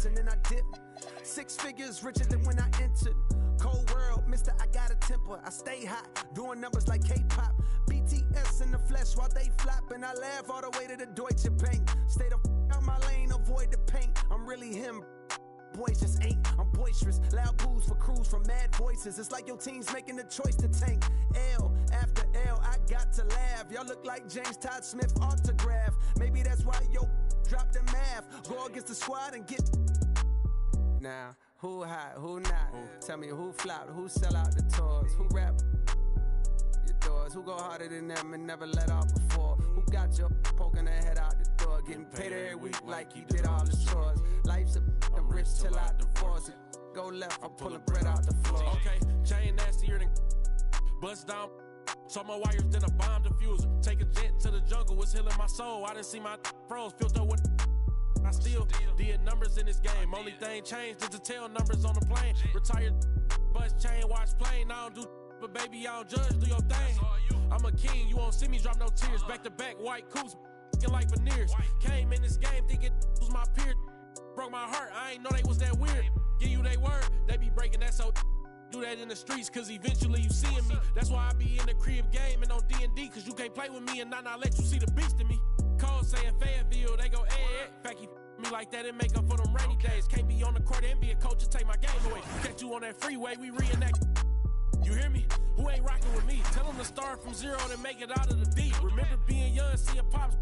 house and then I dip. 6 figures richer than when I entered. Cold world, mister, I got a temper. I stay hot, doing numbers like K-pop. BTS in the flesh while they flop, and I laugh all the way to the Deutsche Bank. Stay the out my lane, avoid the paint. I'm really him. Boys just ain't. I'm boisterous. Loud boos for crews from mad voices. It's like your team's making the choice to tank. L after L, I got to laugh. Y'all look like James Todd Smith autograph. Maybe that's why yo drop the math. Go against the squad and get. Now, who hot, who not? Tell me who flopped, who sell out the tours, who rap your doors, who go harder than them and never let off before, who got your poking their head out the door, getting paid every week like you did all the chores. Life's a rich till I divorce it. Go left, I'm pulling bread out the floor. Okay, chain nastier than bust down. So more wires than a bomb diffuser. Take a jet to the jungle, it's healing my soul. I didn't see my pros filter with. I still did numbers in this game. Only thing changed is the tail numbers on the plane. Retired, bus chain, watch plane. I don't do, but baby, I don't judge, do your thing. I'm a king, you won't see me drop no tears. Back to back, white coops, like veneers. Came in this game thinking was my peer. Broke my heart, I ain't know they was that weird. Give you they word, they be breaking that so. Do that in the streets, cause eventually you seeing me. That's why I be in the crib game and on D&D, cause you can't play with me and not let you see the beast in me. Cole saying Fayetteville, they go, fact he me like that and make up for them rainy days. Can't be on the court and be a coach and take my game away. Catch you on that freeway, we reenact. You hear me? Who ain't rocking with me? Tell them to start from zero and make it out of the deep. Remember being young, seeing pops.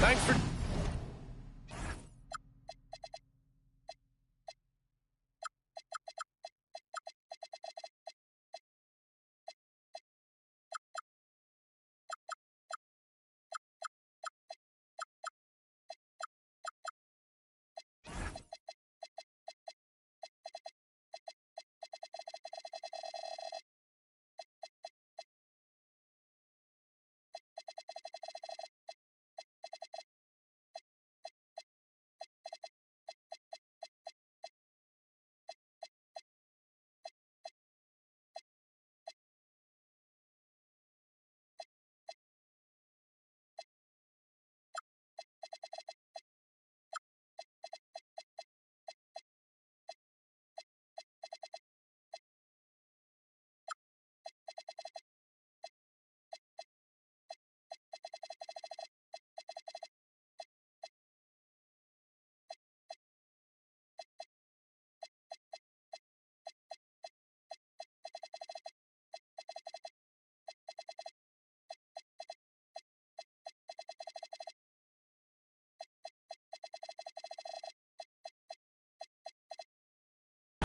Thanks for...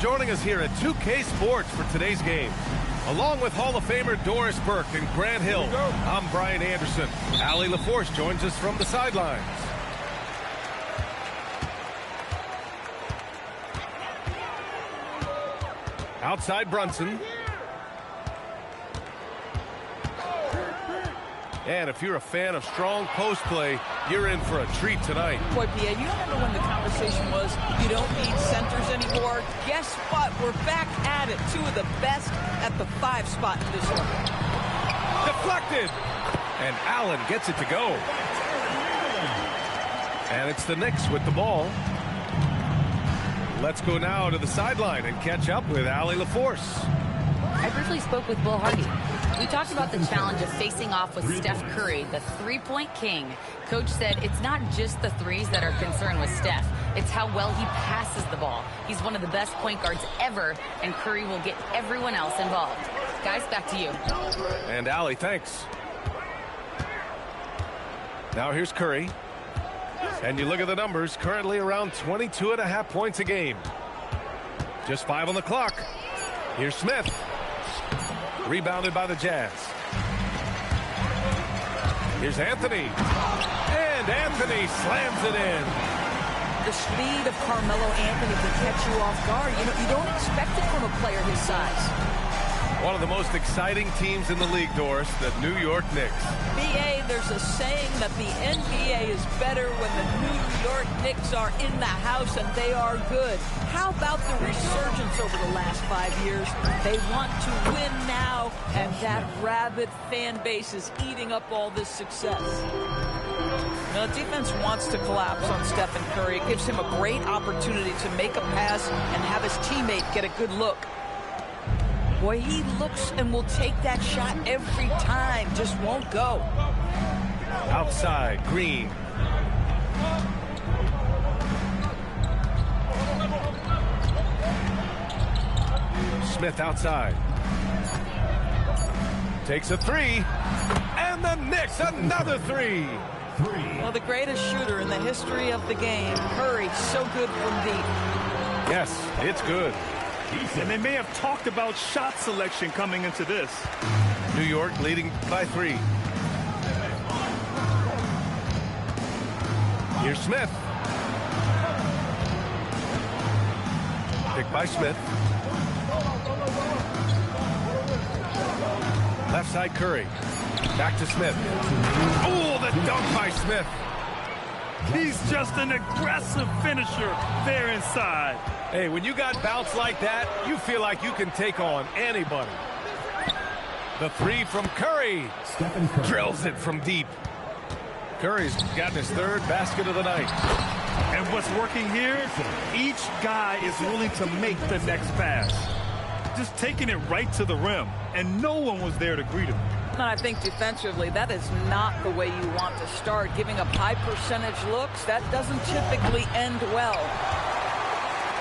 Joining us here at 2K Sports for today's game, along with Hall of Famer Doris Burke and Grant Hill, I'm Brian Anderson. Allie LaForce joins us from the sidelines. Outside Brunson. And if you're a fan of strong post play, you're in for a treat tonight. Boy, P.A., you remember when the conversation was you don't need centers anymore? Guess what? We're back at it. Two of the best at the 5 spot in this one. Deflected. And Allen gets it to go. And it's the Knicks with the ball. Let's go now to the sideline and catch up with Allie LaForce. I briefly spoke with Will Hardy. We talked about the challenge of facing off with Steph Curry, the three-point king. Coach said it's not just the threes that are concerned with Steph. It's how well he passes the ball. He's one of the best point guards ever, and Curry will get everyone else involved. Guys, back to you. And Allie, thanks. Now here's Curry. And you look at the numbers, currently around 22.5 points a game. Just 5 on the clock. Here's Smith. Rebounded by the Jazz. Here's Anthony. And Anthony slams it in. The speed of Carmelo Anthony can catch you off guard. You don't expect it from a player his size. One of the most exciting teams in the league, Doris, the New York Knicks. B.A., there's a saying that the NBA is better when the New York Knicks are in the house and they are good. How about the resurgence over the last 5 years? They want to win now, and that rabid fan base is eating up all this success. Now, the defense wants to collapse on Stephen Curry. It gives him a great opportunity to make a pass and have his teammate get a good look. Boy, he looks and will take that shot every time, just won't go. Outside, Green. Smith outside. Takes a three. And the Knicks, another three. Well, the greatest shooter in the history of the game, Curry, so good from deep. Yes, it's good. And they may have talked about shot selection coming into this. New York leading by 3. Here's Smith. Picked by Smith. Left side Curry. Back to Smith. Oh, the dunk by Smith. He's just an aggressive finisher there inside. Hey, when you got bounce like that, you feel like you can take on anybody. The 3 from Curry. Drills it from deep. Curry's gotten his 3rd basket of the night. And what's working here, each guy is willing to make the next pass. Just taking it right to the rim, and no one was there to greet him. And I think defensively, that is not the way you want to start. Giving up high percentage looks, that doesn't typically end well.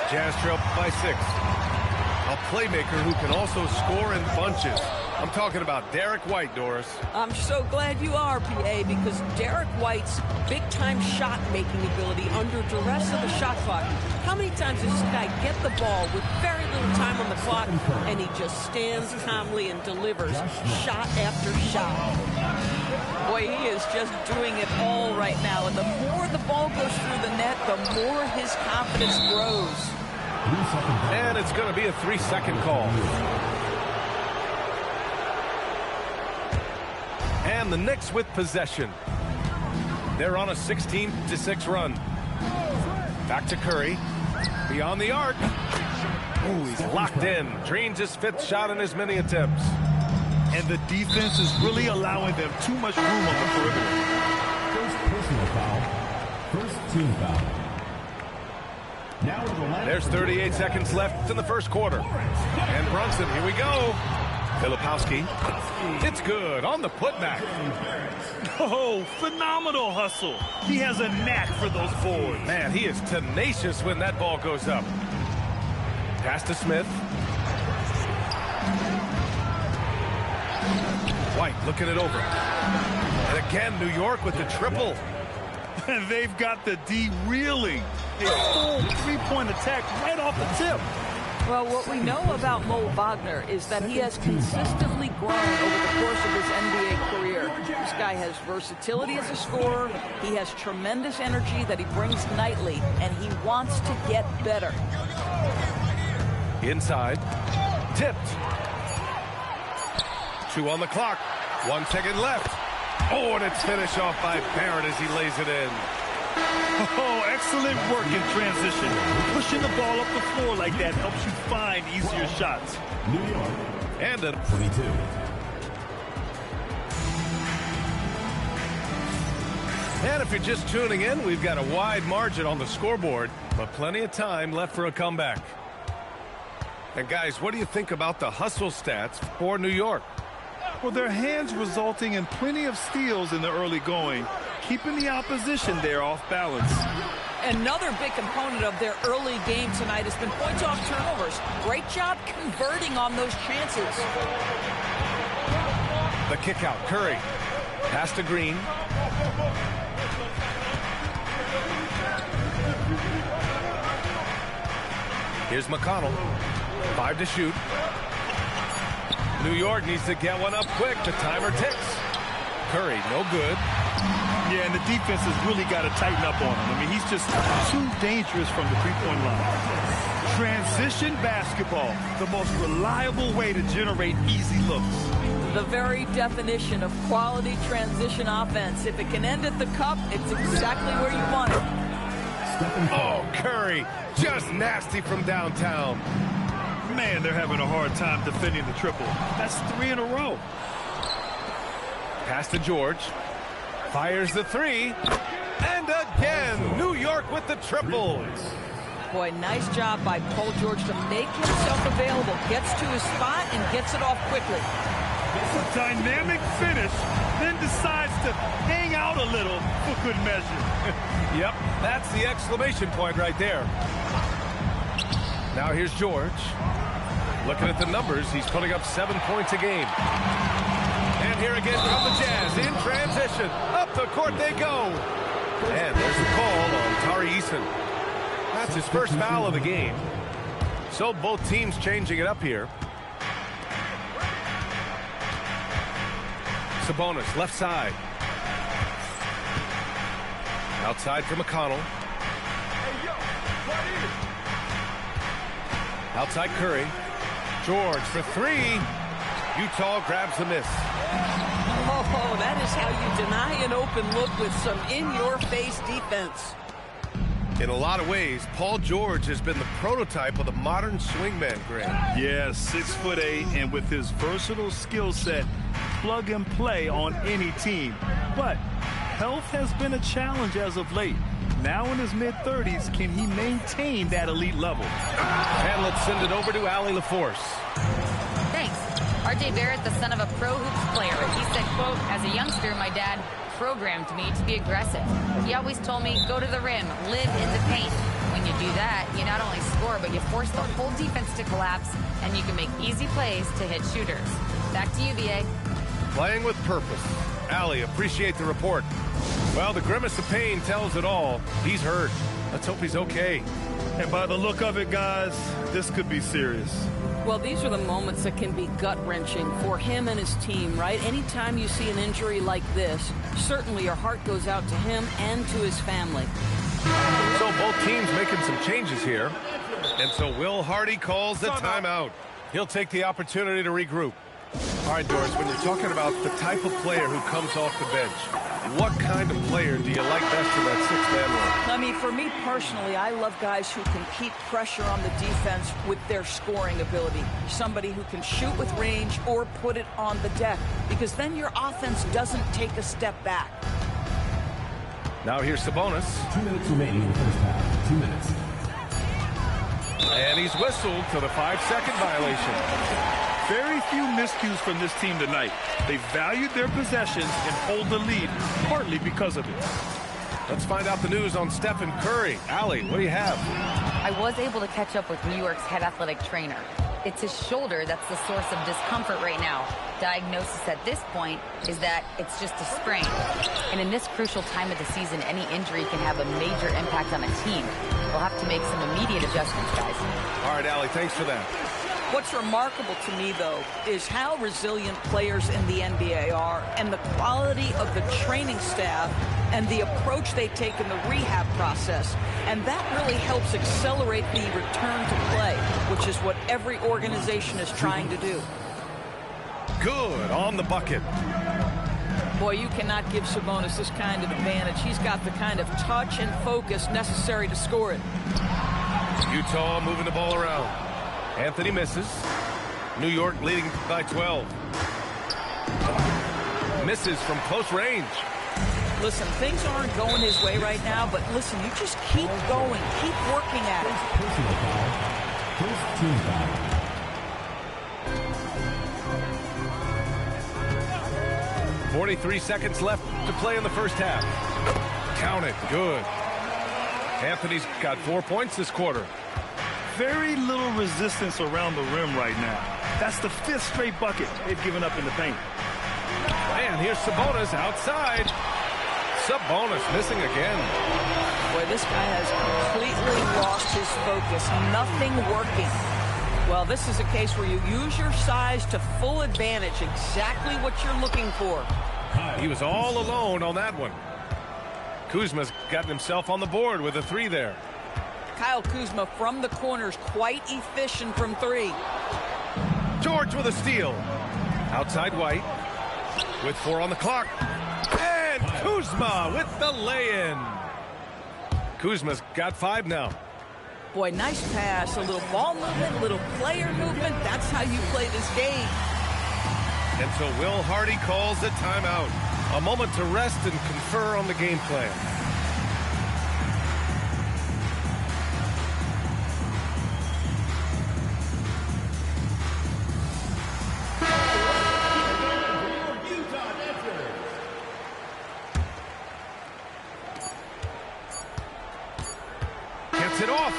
Jazz trail by 6. A playmaker who can also score in bunches. I'm talking about Derek White, Doris. I'm so glad you are, P.A., because Derek White's big-time shot-making ability under duress of the shot clock. How many times does this guy get the ball with very little time on the clock, and he just stands calmly and delivers shot after shot? Boy, he is just doing it all right now, and the more the ball goes through the net, the more his confidence grows. And it's going to be a 3-second call. And the Knicks with possession. They're on a 16-6 run. Back to Curry. Beyond the arc. Ooh, he's locked in. Drains his 5th shot in as many attempts. And the defense is really allowing them too much room on the perimeter. First personal foul. First team foul. Now there's 38 seconds left in the first quarter. And Brunson, here we go. Filipowski. It's good on the putback. Oh, phenomenal hustle. He has a knack for those boards. Man, he is tenacious when that ball goes up. Pass to Smith. White looking it over. And again, New York with the triple. And they've got the D reeling. A full 3-point attack right off the tip. Well, what we know about Mo Wagner is that he has consistently grown over the course of his NBA career. This guy has versatility as a scorer. He has tremendous energy that he brings nightly, and he wants to get better. Inside. Tipped. 2 on the clock. 1 second left. Oh, and it's finished off by Barrett as he lays it in. Oh, excellent work in transition. Pushing the ball up the floor like that helps you find easier shots. New York. And a 22. And if you're just tuning in, we've got a wide margin on the scoreboard, but plenty of time left for a comeback. And guys, what do you think about the hustle stats for New York? Well, their hands resulting in plenty of steals in the early going, keeping the opposition there off balance. Another big component of their early game tonight has been points off turnovers. Great job converting on those chances. The kick out, Curry. Pass to Green. Here's McConnell. 5 to shoot. New York needs to get one up quick. The timer ticks. Curry, no good. Yeah, and the defense has really got to tighten up on him. I mean, he's just too dangerous from the three-point line. Transition basketball, the most reliable way to generate easy looks. The very definition of quality transition offense. If it can end at the cup, it's exactly where you want it. Oh, Curry, just nasty from downtown. Man, they're having a hard time defending the triple. That's 3 in a row. Pass to George. Fires the 3. And again, New York with the triple. Boy, nice job by Paul George to make himself available. Gets to his spot and gets it off quickly. A dynamic finish, then decides to hang out a little for good measure. Yep, that's the exclamation point right there. Now here's George. Looking at the numbers, he's putting up 7 points a game. And here again come the Jazz in transition. Up the court they go. And there's a call on Tari Eason. That's his first foul of the game. So both teams changing it up here. Sabonis, left side. Outside for McConnell. Outside Curry. George for 3. Utah grabs the miss. Oh, that is how you deny an open look with some in-your-face defense. In a lot of ways, Paul George has been the prototype of the modern swingman, Grant. Yeah, 6'8", and with his versatile skill set, plug and play on any team. But health has been a challenge as of late. Now in his mid-30s, can he maintain that elite level? And let's send it over to Allie LaForce. Thanks. R.J. Barrett, the son of a pro hoops player. He said, quote, as a youngster, my dad programmed me to be aggressive. He always told me, go to the rim, live in the paint. When you do that, you not only score, but you force the whole defense to collapse, and you can make easy plays to hit shooters. Back to you, B.A. Playing with purpose. Allie, appreciate the report. Well, the grimace of pain tells it all. He's hurt. Let's hope he's okay. And by the look of it, guys, this could be serious. Well, these are the moments that can be gut-wrenching for him and his team, right? Anytime you see an injury like this, certainly your heart goes out to him and to his family. So both teams making some changes here. And so Will Hardy calls the timeout. He'll take the opportunity to regroup. All right, Doris, when you're talking about the type of player who comes off the bench, what kind of player do you like best in that six-man role? I mean, for me personally, I love guys who can keep pressure on the defense with their scoring ability. Somebody who can shoot with range or put it on the deck, because then your offense doesn't take a step back. Now here's Sabonis. 2 minutes remaining in the first half. 2 minutes. And he's whistled for the 5-second violation. Very few miscues from this team tonight. They valued their possessions and hold the lead, partly because of it. Let's find out the news on Stephen Curry. Allie, what do you have? I was able to catch up with New York's head athletic trainer. It's his shoulder that's the source of discomfort right now. Diagnosis at this point is that it's just a sprain. And in this crucial time of the season, any injury can have a major impact on a team. We'll have to make some immediate adjustments, guys. All right, Allie, thanks for that. What's remarkable to me, though, is how resilient players in the NBA are and the quality of the training staff and the approach they take in the rehab process. And that really helps accelerate the return to play, which is what every organization is trying to do. Good on the bucket. Boy, you cannot give Sabonis this kind of advantage. He's got the kind of touch and focus necessary to score it. Utah moving the ball around. Anthony misses. New York leading by 12. Misses from close range. Listen, things aren't going his way right now, but listen, you just keep going. Keep working at it. Personal foul. First team foul. 43 seconds left to play in the first half. Count it. Good. Anthony's got 4 points this quarter. Very little resistance around the rim right now. That's the 5th straight bucket they've given up in the paint. And here's Sabonis outside. Sabonis missing again. Boy, this guy has completely lost his focus. Nothing working. Well, this is a case where you use your size to full advantage. Exactly what you're looking for. He was all alone on that one. Kuzma's gotten himself on the board with a 3 there. Kyle Kuzma from the corners, quite efficient from 3. George with a steal. Outside White with 4 on the clock. And Kuzma with the lay-in. Kuzma's got 5 now. Boy, nice pass. A little ball movement, a little player movement. That's how you play this game. And so Will Hardy calls a timeout. A moment to rest and confer on the game plan. Gets it off.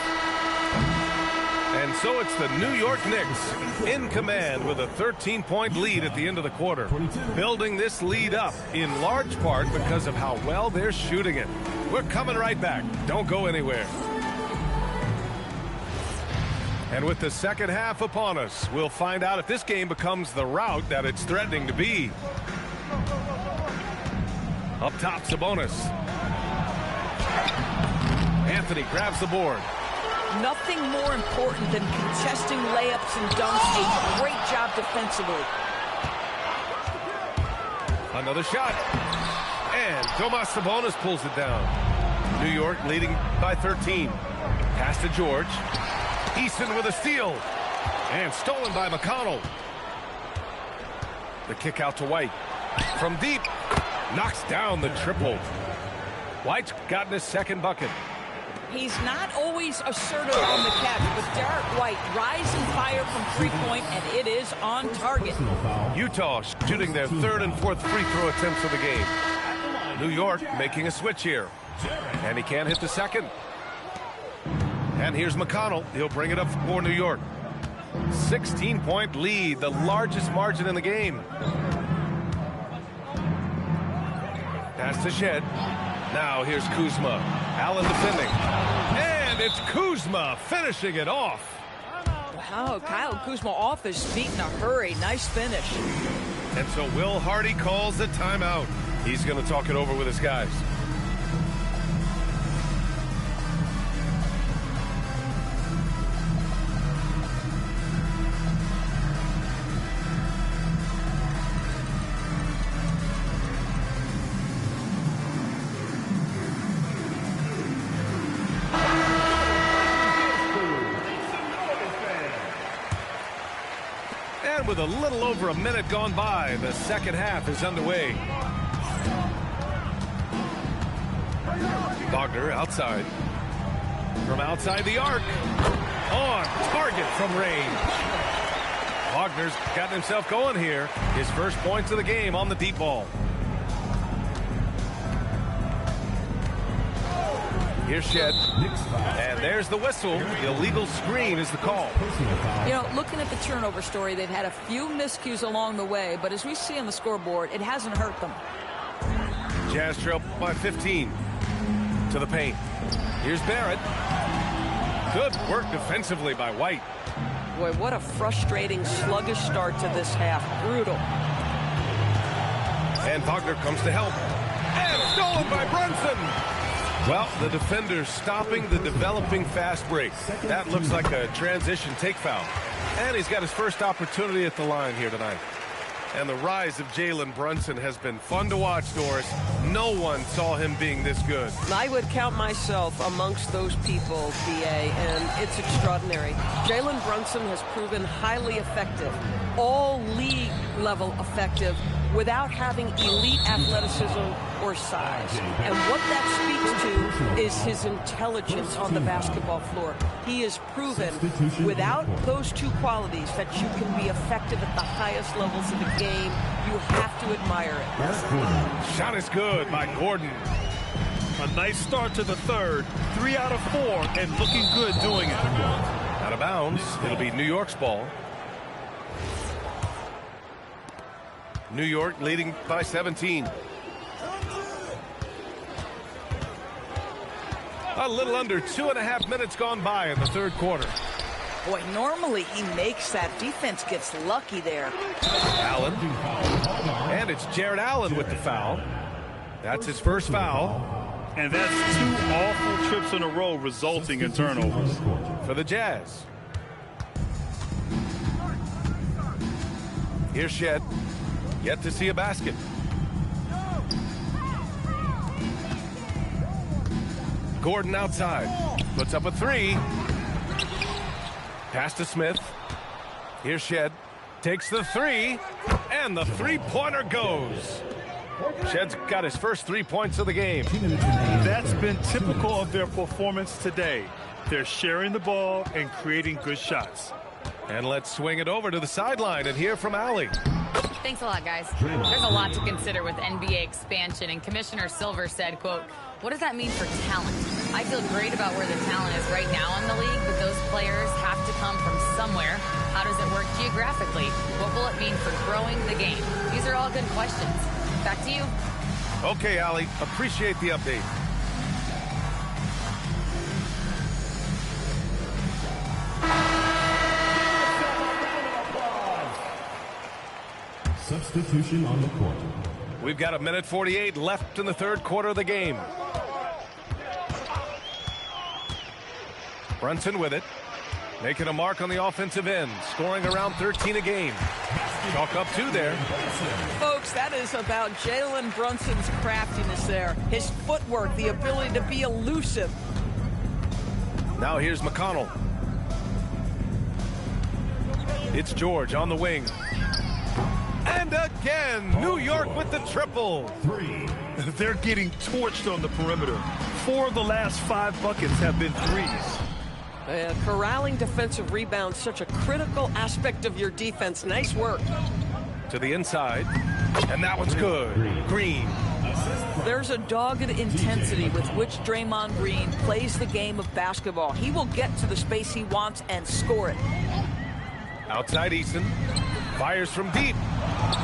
And so it's the New York Knicks in command with a 13-point lead at the end of the quarter. 22. Building this lead up in large part because of how well they're shooting it. We're coming right back. Don't go anywhere. And with the second half upon us, we'll find out if this game becomes the rout that it's threatening to be. Up top, Sabonis. Anthony grabs the board. Nothing more important than contesting layups and dunks. A great job defensively. Another shot. And Domas Sabonis pulls it down. New York leading by 13. Pass to George. Easton with a steal. And stolen by McConnell. The kick out to White. From deep. Knocks down the triple. White's gotten his second bucket. He's not always assertive on the catch, but Derek White rising fire from three-point, and it is on target. Personal foul. Utah shooting their third and fourth free throw attempts of the game. New York making a switch here. And he can't hit the second. And here's McConnell. He'll bring it up for New York. 16-point lead, the largest margin in the game. Pass to Shed. Now here's Kuzma. Allen defending. And it's Kuzma finishing it off. Wow, Kyle Kuzma off his feet in a hurry. Nice finish. And so Will Hardy calls a timeout. He's going to talk it over with his guys. With a little over a minute gone by, the second half is underway. Wagner outside. From outside the arc. On target from range. Wagner's gotten himself going here. His first points of the game on the deep ball. Here's Shed. And there's the whistle. The illegal screen is the call. You know, looking at the turnover story, they've had a few miscues along the way, but as we see on the scoreboard, it hasn't hurt them. Jazz trail by 15 to the paint. Here's Barrett. Good work defensively by White. Boy, what a frustrating, sluggish start to this half. Brutal. And Wagner comes to help. And stolen by Brunson. Well, the defender's stopping the developing fast break. That looks like a transition take foul. And he's got his first opportunity at the line here tonight. And the rise of Jalen Brunson has been fun to watch, Doris. No one saw him being this good. I would count myself amongst those people, B.A., and it's extraordinary. Jalen Brunson has proven highly effective, all league level effective, without having elite athleticism or size. And what that speaks to is his intelligence on the basketball floor. He has proven without those two qualities that you can be effective at the highest levels of the game. You have to admire it. Shot is good by Gordon. A nice start to the third. 3 out of 4 and looking good doing it. Out of bounds. It'll be New York's ball. New York leading by 17. A little under 2.5 minutes gone by in the third quarter. Boy, normally he makes that. Defense gets lucky there. Allen. And it's Jared Allen with the foul. That's his first foul. And that's 2 awful trips in a row resulting in turnovers. For the Jazz. Here's Shed. Yet to see a basket. Gordon outside. Puts up a 3. Pass to Smith. Here's Shed. Takes the 3. And the three-pointer goes. Shed's got his first 3 points of the game. That's been typical of their performance today. They're sharing the ball and creating good shots. And let's swing it over to the sideline and hear from Allie. Thanks a lot, guys. There's a lot to consider with NBA expansion, and Commissioner Silver said, quote, "What does that mean for talent? I feel great about where the talent is right now in the league, but those players have to come from somewhere. How does it work geographically? What will it mean for growing the game?" These are all good questions. Back to you. Okay, Allie. Appreciate the update. Substitution on the court. We've got 1:48 left in the third quarter of the game. Brunson with it. Making a mark on the offensive end. Scoring around 13 a game. Chalk up 2 there. Folks, that is about Jalen Brunson's craftiness there. His footwork, the ability to be elusive. Now here's McConnell. It's George on the wing. And again, New York with the triple. 3. They're getting torched on the perimeter. 4 of the last 5 buckets have been threes. Corralling defensive rebounds, such a critical aspect of your defense. Nice work. To the inside. And that one's good. Green. There's a dogged intensity with which Draymond Green plays the game of basketball. He will get to the space he wants and score it. Outside Eason. Fires from deep.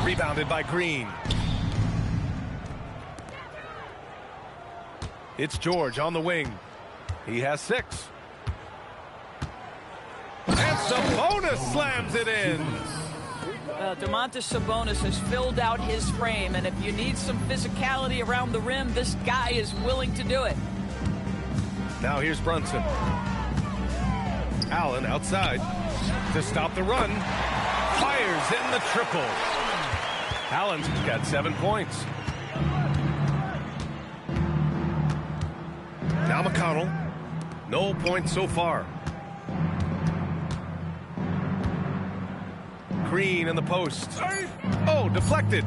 Rebounded by Green. It's George on the wing. He has 6. And Sabonis slams it in. Domantas Sabonis has filled out his frame, and if you need some physicality around the rim, this guy is willing to do it. Now here's Brunson. Allen outside to stop the run. Fires in the triple. Allen's got 7 points. Now McConnell. No points so far. Green in the post. Oh, deflected.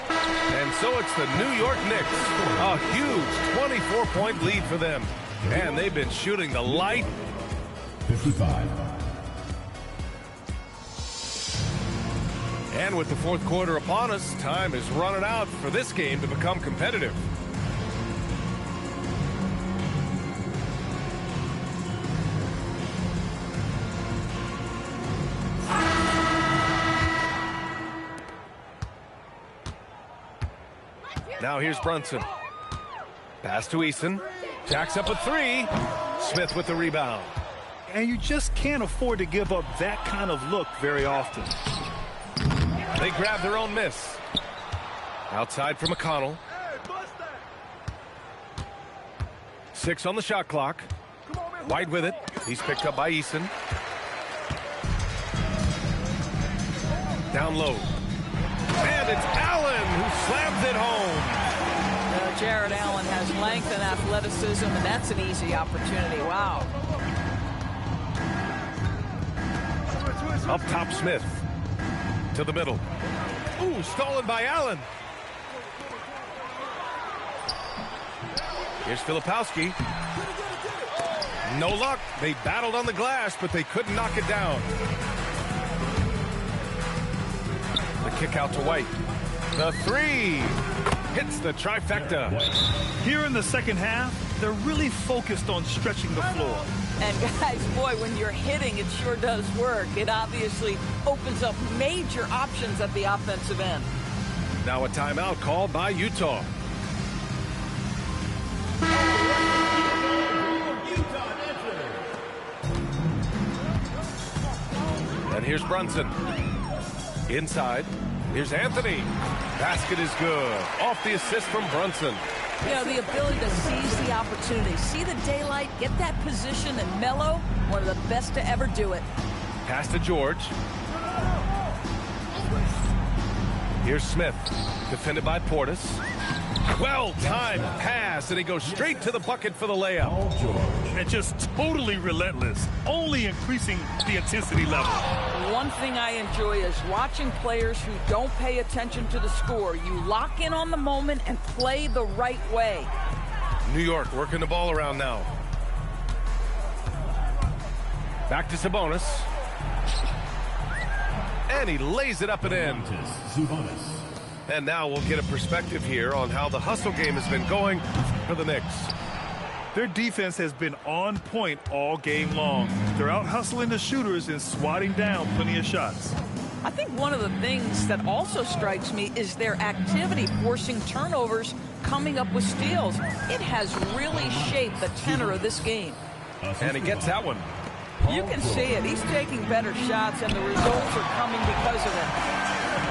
And so it's the New York Knicks. A huge 24-point lead for them. And they've been shooting the light. 55. And with the fourth quarter upon us, time is running out for this game to become competitive. Now here's Brunson. Pass to Eason. Jacks up a 3. Smith with the rebound. And you just can't afford to give up that kind of look very often. They grab their own miss. Outside for McConnell. 6 on the shot clock. White with it. He's picked up by Eason. Down low. And it's Allen who slams it home. Jared Allen has length and athleticism, and that's an easy opportunity. Wow. Up top, Smith. To the middle. Ooh, stolen by Allen. Here's Filipowski. No luck. They battled on the glass, but they couldn't knock it down. The kick out to White. The three. Hits the trifecta. Here in the second half, they're really focused on stretching the floor. And guys, boy, when you're hitting, it sure does work. It obviously opens up major options at the offensive end. Now a timeout called by Utah. And here's Brunson. Inside. Here's Anthony. Basket is good. Off the assist from Brunson. You know, the ability to seize the opportunity, see the daylight, get that position, and mellow, one of the best to ever do it. Pass to George. Here's Smith. Defended by Portis. Well-timed pass, and he goes straight to the bucket for the layup. And just totally relentless, only increasing the intensity level. One thing I enjoy is watching players who don't pay attention to the score. You lock in on the moment and play the right way. New York working the ball around now. Back to Sabonis. And he lays it up and in. And now we'll get a perspective here on how the hustle game has been going for the Knicks. Their defense has been on point all game long. They're out hustling the shooters and swatting down plenty of shots. I think one of the things that also strikes me is their activity, forcing turnovers, coming up with steals. It has really shaped the tenor of this game. And he gets that one. You can see it. He's taking better shots, and the results are coming because of it.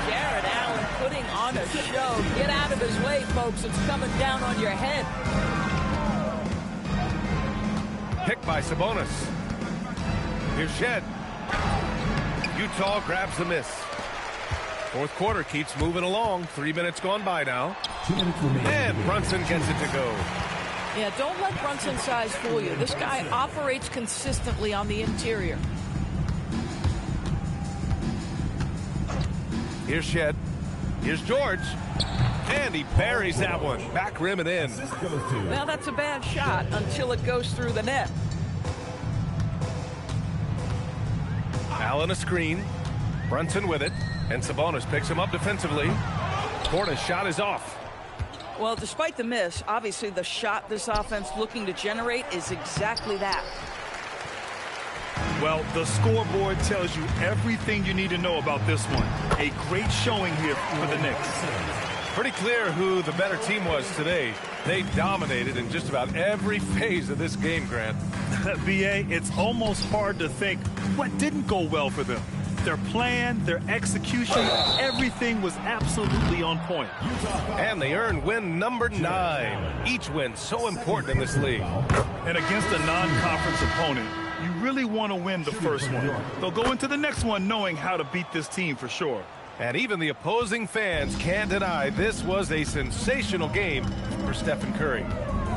Jared Allen putting on a show. Get out of his way, folks. It's coming down on your head. Picked by Sabonis. Here's Shed. Utah grabs the miss. Fourth quarter keeps moving along. 3 minutes gone by now. And Brunson gets it to go. Yeah, don't let Brunson's size fool you. This guy operates consistently on the interior. Here's Shed. Here's George. And he buries that one. Back rim and in. Well, that's a bad shot until it goes through the net. Allen a screen. Brunson with it. And Sabonis picks him up defensively. Portis' shot is off. Well, despite the miss, obviously the shot this offense looking to generate is exactly that. Well, the scoreboard tells you everything you need to know about this one. A great showing here for the Knicks. Pretty clear who the better team was today. They dominated in just about every phase of this game, Grant. BA, it's almost hard to think what didn't go well for them. Their plan, their execution, everything was absolutely on point. And they earned win number 9. Each win so important in this league. And against a non-conference opponent, you really want to win the first one. They'll go into the next one knowing how to beat this team for sure. And even the opposing fans can't deny this was a sensational game for Stephen Curry.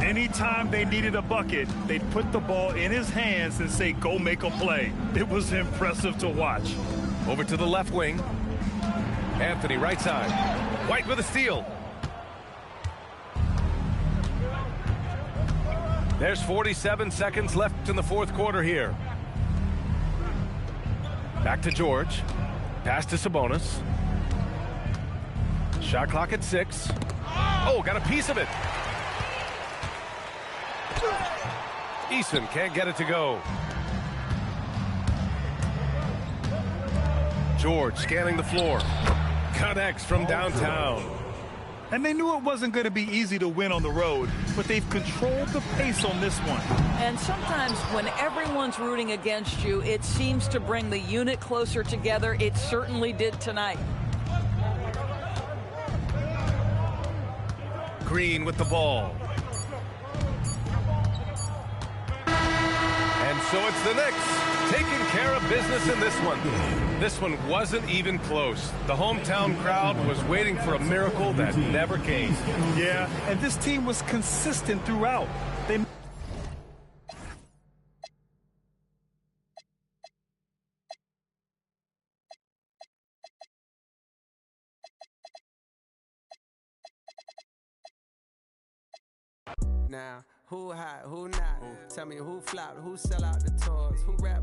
Anytime they needed a bucket, they'd put the ball in his hands and say, go make a play. It was impressive to watch. Over to the left wing. Anthony right side. White with a steal. There's 47 seconds left in the fourth quarter here. Back to George. Pass to Sabonis. Shot clock at 6. Oh, got a piece of it. Eason can't get it to go. George scanning the floor. Connects from downtown. And they knew it wasn't going to be easy to win on the road, but they've controlled the pace on this one. And sometimes when everyone's rooting against you, it seems to bring the unit closer together. It certainly did tonight. Green with the ball. And So it's the Knicks taking care of business in this one. This one wasn't even close. The hometown crowd was waiting for a miracle that never came. Yeah, and this team was consistent throughout. They Now, who hot, who not? Tell me who flopped, who sell out the tours, who rap.